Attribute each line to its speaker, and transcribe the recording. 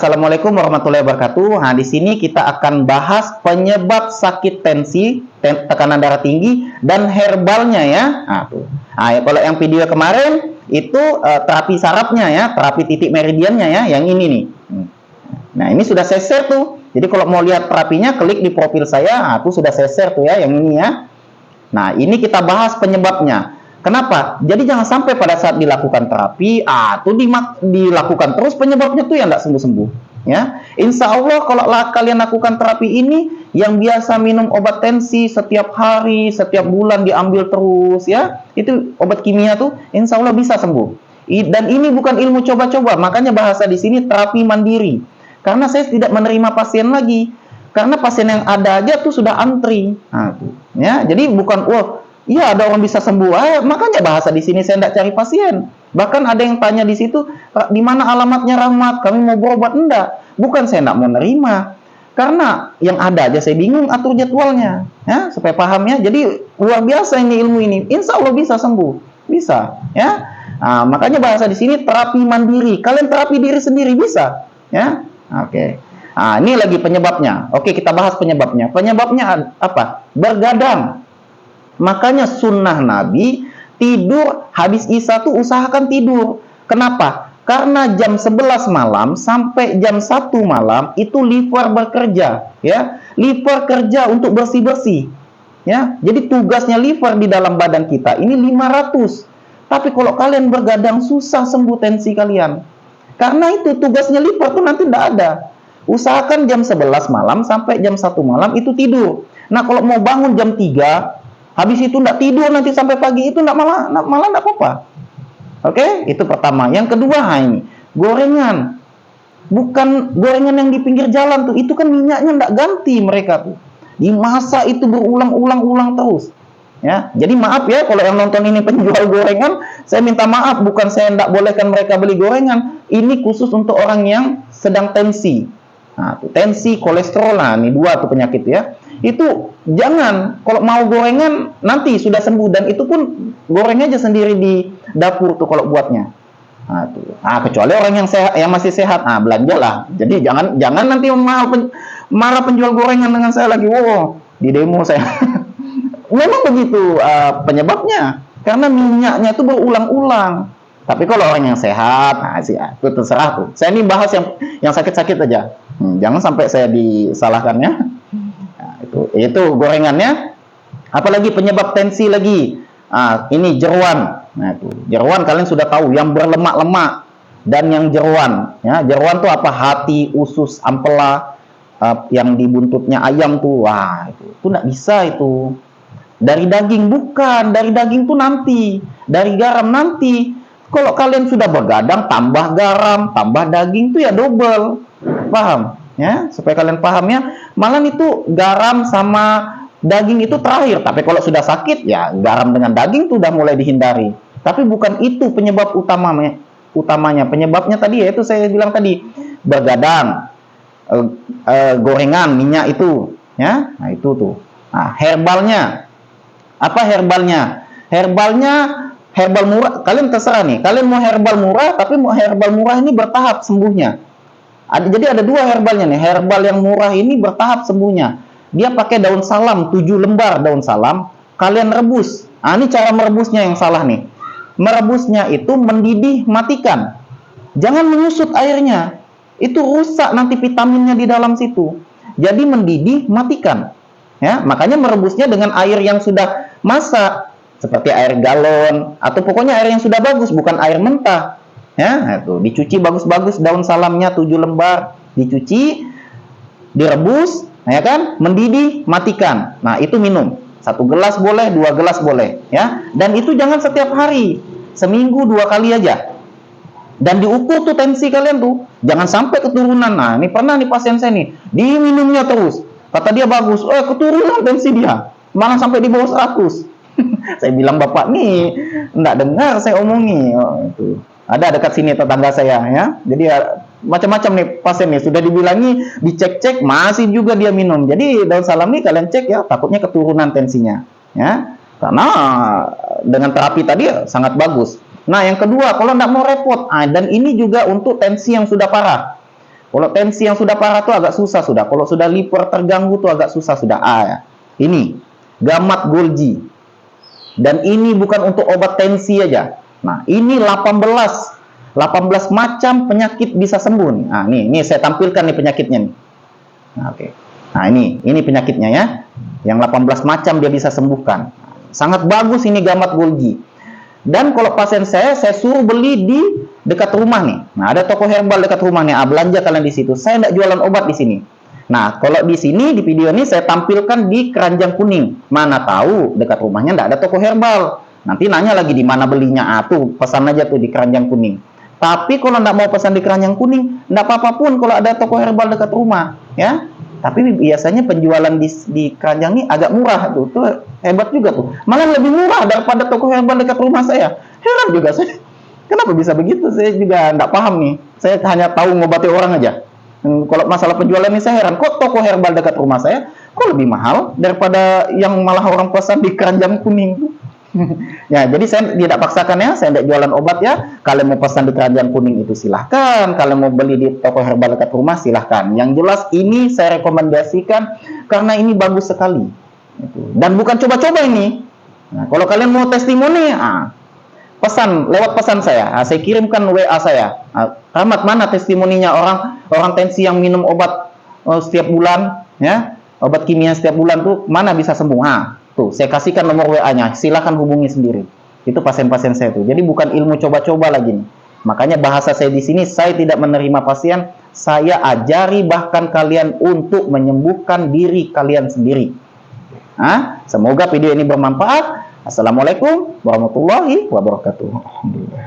Speaker 1: Assalamualaikum warahmatullahi wabarakatuh. Nah, di sini kita akan bahas penyebab sakit tensi, tekanan darah tinggi, dan herbalnya ya. Nah, tuh. Nah, ya, kalau yang video kemarin itu terapi sarafnya ya, terapi titik meridiannya ya, yang ini nih. Nah, ini sudah saya share tuh. Jadi kalau mau lihat terapinya, klik di profil saya. Nah, tuh sudah saya share tuh ya, yang ini ya. Nah, ini kita bahas penyebabnya. Kenapa? Jadi jangan sampai pada saat dilakukan terapi, tuh dilakukan terus penyebabnya tuh yang nggak sembuh-sembuh. Ya, Insya Allah kalau kalian lakukan terapi ini, yang biasa minum obat tensi setiap hari, setiap bulan diambil terus, ya, itu obat kimia tuh, Insya Allah bisa sembuh. Dan ini bukan ilmu coba-coba, makanya bahasa di sini terapi mandiri. Karena saya tidak menerima pasien lagi, karena pasien yang ada aja tuh sudah antri. Nah, tuh, ya, jadi bukan iya, ada orang bisa sembuh. Makanya bahasa di sini saya tidak cari pasien. Bahkan ada yang tanya di situ, di mana alamatnya Rahmat? Kami mau berobat. Enggak. Bukan saya tidak mau nerima. Karena yang ada aja saya bingung atur jadwalnya. Ya, supaya paham ya. Jadi luar biasa ini ilmu ini. Insya Allah bisa sembuh. Bisa. Ya. Nah, makanya bahasa di sini terapi mandiri. Kalian terapi diri sendiri bisa. Ya. Oke. Nah, ini lagi penyebabnya. Oke, kita bahas penyebabnya. Penyebabnya apa? Bergadang. Makanya sunnah Nabi tidur habis Isya tuh usahakan tidur. Kenapa? Karena jam 11 malam sampai jam 1 malam itu liver bekerja, ya. Liver kerja untuk bersih-bersih. Ya. Jadi tugasnya liver di dalam badan kita ini 500. Tapi kalau kalian bergadang susah sembuh tensi kalian. Karena itu tugasnya liver tuh nanti tidak ada. Usahakan jam 11 malam sampai jam 1 malam itu tidur. Nah, kalau mau bangun jam 3 habis itu tidak tidur nanti sampai pagi itu malah tidak apa-apa. Oke, itu pertama. Yang kedua, ini gorengan. Bukan gorengan yang di pinggir jalan tuh, itu kan minyaknya tidak ganti mereka tuh. Dimasak itu berulang-ulang terus. Ya, jadi maaf ya kalau yang nonton ini penjual gorengan, saya minta maaf, bukan saya tidak bolehkan mereka beli gorengan. Ini khusus untuk orang yang sedang tensi. Nah, tuh, tensi, kolesterol, ini dua tuh penyakit ya. Itu jangan, kalau mau gorengan nanti sudah sembuh, dan itu pun goreng aja sendiri di dapur tuh kalau buatnya. Kecuali orang yang sehat, yang masih sehat, belanjalah. Jadi jangan nanti marah penjual gorengan dengan saya lagi, di demo saya. Memang begitu penyebabnya, karena minyaknya itu berulang-ulang. Tapi kalau orang yang sehat, itu terserah tuh. Saya ini bahas yang sakit-sakit aja. Jangan sampai saya disalahkan ya. Itu gorengannya. Apalagi penyebab tensi lagi. Ini jeruan. Nah, itu jeruan kalian sudah tahu, yang berlemak-lemak dan yang jeruan. Ya, jeruan tuh apa? Hati, usus, ampela, yang di buntutnya ayam tuh. Itu nggak bisa itu. Dari daging bukan, dari daging tuh nanti, dari garam nanti. Kalau kalian sudah begadang, tambah garam, tambah daging tuh ya double. Paham? Ya, supaya kalian paham ya. Malah itu garam sama daging itu terakhir. Tapi kalau sudah sakit ya garam dengan daging tuh udah mulai dihindari. Tapi bukan itu penyebab utamanya. Penyebabnya tadi yaitu saya bilang tadi, begadang, gorengan, minyak itu, ya. Nah, itu tuh. Nah, herbalnya. Apa herbalnya? Herbalnya herbal murah. Kalian terserah nih. Kalian mau herbal murah, tapi mau herbal murah ini bertahap sembuhnya. Jadi ada dua herbalnya nih. Herbal yang murah ini bertahap sembuhnya. Dia pakai daun salam, 7 lembar daun salam. Kalian rebus. Ini cara merebusnya yang salah nih. Merebusnya itu mendidih, matikan. Jangan menyusut airnya. Itu rusak nanti vitaminnya di dalam situ. Jadi mendidih, matikan. Ya, makanya merebusnya dengan air yang sudah masak, seperti air galon, atau pokoknya air yang sudah bagus, bukan air mentah. Ya, itu dicuci bagus-bagus daun salamnya 7 lembar, dicuci, direbus, ya kan, mendidih, matikan. Nah, itu minum. 1 gelas boleh, 2 gelas boleh, ya. Dan itu jangan setiap hari, seminggu 2 kali aja. Dan diukur tuh tensi kalian tuh, jangan sampai keturunan. Nah, ini pernah nih pasien saya nih, diminumnya terus. Kata dia bagus, keturunan tensi dia, malah sampai di bawah 100. Saya bilang, bapak nih enggak dengar saya omongi. Itu ada dekat sini tetangga saya ya. Jadi macam-macam nih pasien nih, sudah dibilangi, dicek-cek, masih juga dia minum. Jadi daun salam nih kalian cek ya, takutnya keturunan tensinya ya. Karena dengan terapi tadi sangat bagus. Nah, yang kedua, kalau enggak mau repot, dan ini juga untuk tensi yang sudah parah. Kalau tensi yang sudah parah tuh agak susah sudah. Kalau sudah liver terganggu tuh agak susah sudah. Ya. Ini Gamat Golgi. Dan ini bukan untuk obat tensi aja. Nah, ini 18 macam penyakit bisa sembuh nih. Nah, nih saya tampilkan nih penyakitnya nih. Nah, oke. Nah, ini penyakitnya ya. Yang 18 macam dia bisa sembuhkan. Sangat bagus ini Gamat Golgi. Dan kalau pasien saya suruh beli di dekat rumah nih. Nah, ada toko herbal dekat rumah nih. Belanja kalian di situ. Saya tidak jualan obat di sini. Nah, kalau di sini di video ini saya tampilkan di Keranjang Kuning. Mana tahu dekat rumahnya tidak ada toko herbal. Nanti nanya lagi di mana belinya. Tuh pesan aja tuh di Keranjang Kuning. Tapi kalau tidak mau pesan di Keranjang Kuning, tidak apa-apa pun kalau ada toko herbal dekat rumah, ya. Tapi biasanya penjualan di Keranjang ini agak murah tuh hebat juga tuh. Malah lebih murah daripada toko herbal dekat rumah saya. Heran juga saya. Kenapa bisa begitu? Saya juga tidak paham nih. Saya hanya tahu ngobati orang aja. Kalau masalah penjualan ini saya heran. Kok toko herbal dekat rumah saya kok lebih mahal daripada yang malah orang pesan di Keranjang Kuning? Ya, jadi saya tidak paksakan ya, saya tidak jualan obat ya. Kalau mau pesan di Keranjang Kuning itu silahkan. Kalau mau beli di toko herbal dekat rumah silahkan. Yang jelas ini saya rekomendasikan karena ini bagus sekali. Dan bukan coba-coba ini. Nah, kalau kalian mau testimoni, pesan lewat pesan saya. Saya kirimkan WA saya. Rahmat, mana testimoninya orang tensi yang minum obat setiap bulan, ya, obat kimia setiap bulan tuh mana bisa sembuh? Tuh, saya kasihkan nomor WA-nya, silakan hubungi sendiri. Itu pasien-pasien saya tuh. Jadi bukan ilmu coba-coba lagi nih. Makanya bahasa saya di sini, saya tidak menerima pasien, saya ajari bahkan kalian untuk menyembuhkan diri kalian sendiri. Semoga video ini bermanfaat. Assalamualaikum warahmatullahi wabarakatuh. Alhamdulillah.